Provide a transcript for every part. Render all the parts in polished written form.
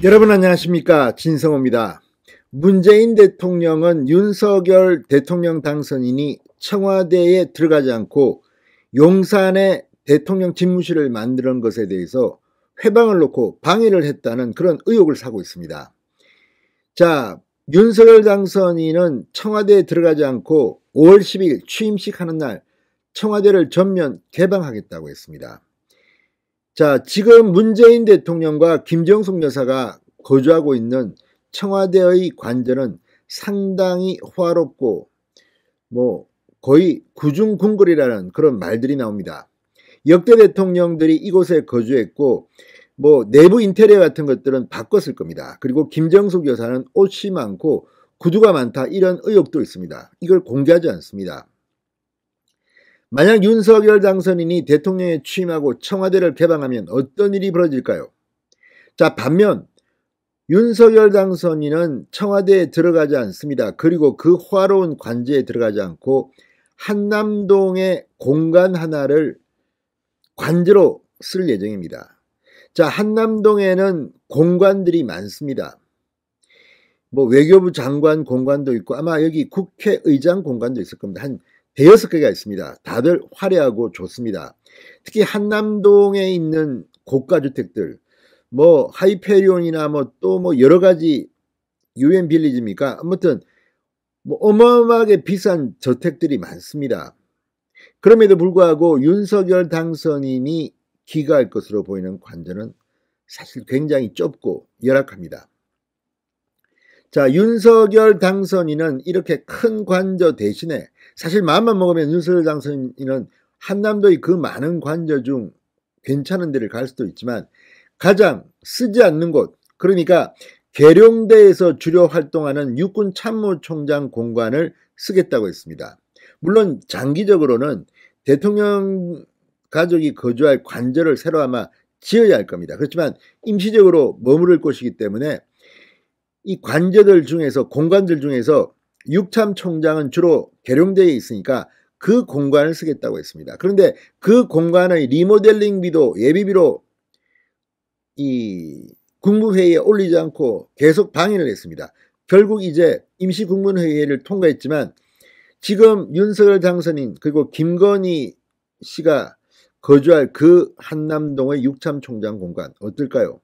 여러분 안녕하십니까, 진성호입니다. 문재인 대통령은 윤석열 대통령 당선인이 청와대에 들어가지 않고 용산에 대통령 집무실을 만드는 것에 대해서 회방을 놓고 방해를 했다는 그런 의혹을 사고 있습니다. 자, 윤석열 당선인은 청와대에 들어가지 않고 5월 10일 취임식 하는 날 청와대를 전면 개방하겠다고 했습니다. 자, 지금 문재인 대통령과 김정숙 여사가 거주하고 있는 청와대의 관저는 상당히 화롭고 거의 구중궁궐이라는 그런 말들이 나옵니다. 역대 대통령들이 이곳에 거주했고 내부 인테리어 같은 것들은 바꿨을 겁니다. 그리고 김정숙 여사는 옷이 많고 구두가 많다, 이런 의혹도 있습니다. 이걸 공개하지 않습니다. 만약 윤석열 당선인이 대통령에 취임하고 청와대를 개방하면 어떤 일이 벌어질까요? 자, 반면 윤석열 당선인은 청와대에 들어가지 않습니다. 그리고 그 화로운 관저에 들어가지 않고 한남동의 공간 하나를 관저로 쓸 예정입니다. 자, 한남동에는 공간들이 많습니다. 외교부 장관 공간도 있고 아마 여기 국회의장 공간도 있을 겁니다. 한 대여섯 개가 있습니다. 다들 화려하고 좋습니다. 특히 한남동에 있는 고가주택들, 하이페리온이나 또 여러 가지 유엔 빌리지입니까? 아무튼 어마어마하게 비싼 저택들이 많습니다. 그럼에도 불구하고 윤석열 당선인이 귀가할 것으로 보이는 관저는 사실 굉장히 좁고 열악합니다. 자, 윤석열 당선인은 이렇게 큰 관저 대신에 사실 마음만 먹으면 윤석열 당선인은 한남도의 그 많은 관저 중 괜찮은 데를 갈 수도 있지만 가장 쓰지 않는 곳, 그러니까 계룡대에서 주로 활동하는 육군 참모총장 공관을 쓰겠다고 했습니다. 물론 장기적으로는 대통령 가족이 거주할 관저를 새로 아마 지어야 할 겁니다. 그렇지만 임시적으로 머무를 곳이기 때문에 이 관저들 중에서, 공간들 중에서 육참총장은 주로 계룡대에 있으니까 그 공간을 쓰겠다고 했습니다. 그런데 그 공간의 리모델링비도 예비비로 이 국무회의에 올리지 않고 계속 방해를 했습니다. 결국 이제 임시국무회의를 통과했지만 지금 윤석열 당선인 그리고 김건희 씨가 거주할 그 한남동의 육참총장 공간 어떨까요?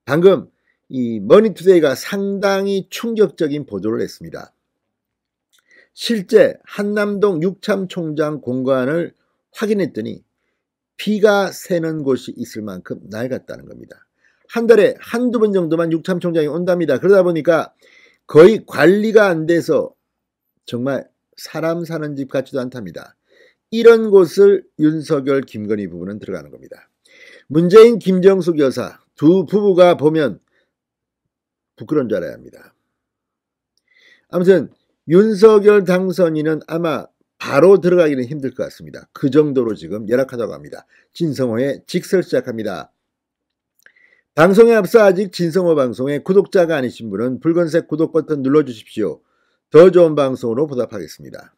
방금 이 머니투데이가 상당히 충격적인 보도를 했습니다. 실제 한남동 육참총장 공간을 확인했더니 피가 새는 곳이 있을 만큼 낡았다는 겁니다. 한 달에 한두 번 정도만 육참총장이 온답니다. 그러다 보니까 거의 관리가 안 돼서 정말 사람 사는 집 같지도 않답니다. 이런 곳을 윤석열, 김건희 부부는 들어가는 겁니다. 문재인, 김정숙 여사 두 부부가 보면 부끄러운 줄 알아야 합니다. 아무튼 윤석열 당선인은 아마 바로 들어가기는 힘들 것 같습니다. 그 정도로 지금 열악하다고 합니다. 진성호의 직설 시작합니다. 방송에 앞서 아직 진성호 방송의 구독자가 아니신 분은 붉은색 구독 버튼 눌러주십시오. 더 좋은 방송으로 보답하겠습니다.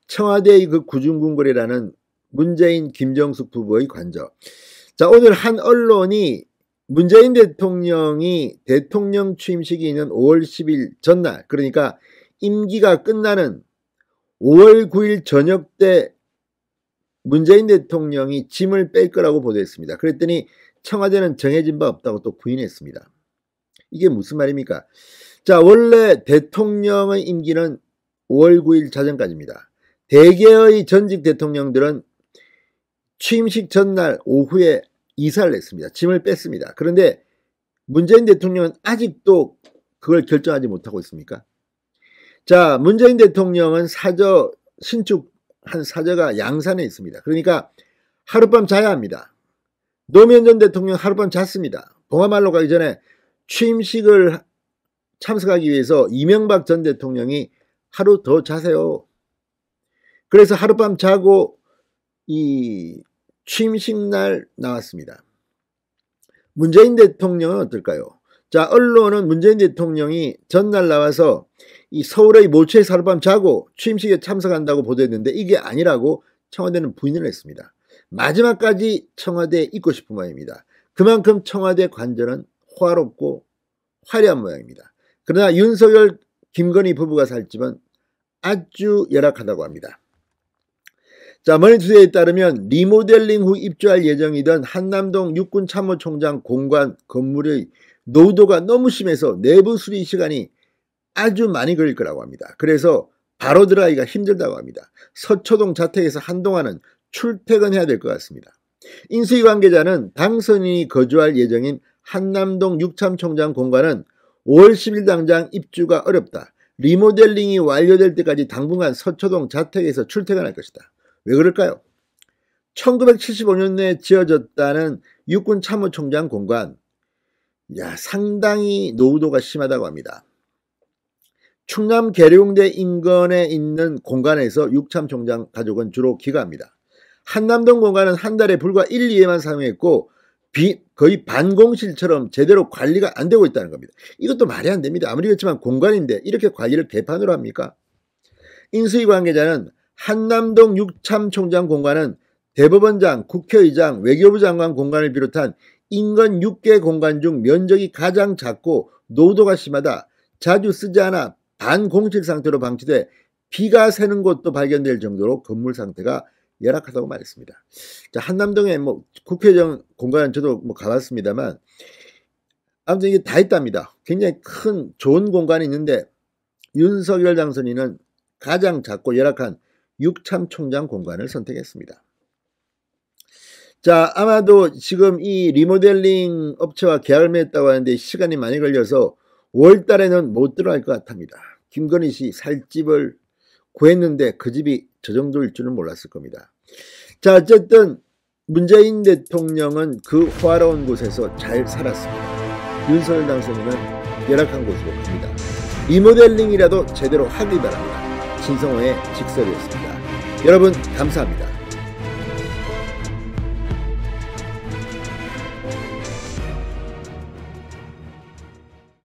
청와대의 그 구중궁궐이라는 문재인, 김정숙 부부의 관저. 자, 오늘 한 언론이 문재인 대통령이 대통령 취임식이 있는 5월 10일 전날, 그러니까 임기가 끝나는 5월 9일 저녁 때 문재인 대통령이 짐을 뺄 거라고 보도했습니다. 그랬더니 청와대는 정해진 바 없다고 또 부인했습니다. 이게 무슨 말입니까? 자, 원래 대통령의 임기는 5월 9일 자정까지입니다. 대개의 전직 대통령들은 취임식 전날 오후에 이사를 했습니다. 짐을 뺐습니다. 그런데 문재인 대통령은 아직도 그걸 결정하지 못하고 있습니까? 자, 문재인 대통령은 신축한 사저가 양산에 있습니다. 그러니까 하룻밤 자야 합니다. 노무현 전 대통령 하룻밤 잤습니다. 봉화말로 가기 전에 취임식을 참석하기 위해서 이명박 전 대통령이 하루 더 자세요. 그래서 하룻밤 자고 이 취임식 날 나왔습니다. 문재인 대통령은 어떨까요? 자, 언론은 문재인 대통령이 전날 나와서 이 서울의 모처에서 하룻밤 자고 취임식에 참석한다고 보도했는데 이게 아니라고 청와대는 부인을 했습니다. 마지막까지 청와대에 있고 싶은 모양입니다. 그만큼 청와대 관저는 호화롭고 화려한 모양입니다. 그러나 윤석열, 김건희 부부가 살 집은 아주 열악하다고 합니다. 자, 머니투데이에 따르면 리모델링 후 입주할 예정이던 한남동 육군참모총장 공관 건물의 노후도가 너무 심해서 내부 수리 시간이 아주 많이 걸릴 거라고 합니다. 그래서 바로 들어가기가 힘들다고 합니다. 서초동 자택에서 한동안은 출퇴근해야 될 것 같습니다. 인수위 관계자는 당선인이 거주할 예정인 한남동 육참총장 공관은 5월 10일 당장 입주가 어렵다. 리모델링이 완료될 때까지 당분간 서초동 자택에서 출퇴근할 것이다. 왜 그럴까요? 1975년에 지어졌다는 육군 참모총장 공관, 상당히 노후도가 심하다고 합니다. 충남 계룡대 인근에 있는 공간에서 육참총장 가족은 주로 귀가합니다. 한남동 공간은 한 달에 불과 1, 2회만 사용했고 거의 반공실처럼 제대로 관리가 안 되고 있다는 겁니다. 이것도 말이 안 됩니다. 아무리 그렇지만 공간인데 이렇게 관리를 개판으로 합니까? 인수위 관계자는 한남동 육참총장 공간은 대법원장, 국회의장, 외교부 장관 공간을 비롯한 인근 6개 공간 중 면적이 가장 작고 노후도가 심하다. 자주 쓰지 않아 반공실 상태로 방치돼 비가 새는 곳도 발견될 정도로 건물 상태가 열악하다고 말했습니다. 자, 한남동에 국회의장 공간은 저도 가봤습니다만 아무튼 이게 다 있답니다. 굉장히 큰 좋은 공간이 있는데 윤석열 당선인은 가장 작고 열악한 육참총장 공간을 선택했습니다. 자, 아마도 지금 이 리모델링 업체와 계약을 맺었다고 하는데 시간이 많이 걸려서 5월 달에는 못 들어갈 것 같답니다. 김건희 씨 살 집을 구했는데 그 집이 저 정도일 줄은 몰랐을 겁니다. 자, 어쨌든 문재인 대통령은 그 호화로운 곳에서 잘 살았습니다. 윤석열 당선인은 열악한 곳으로 갑니다. 리모델링이라도 제대로 하기 바랍니다. 신성호의 직설이었습니다. 여러분 감사합니다.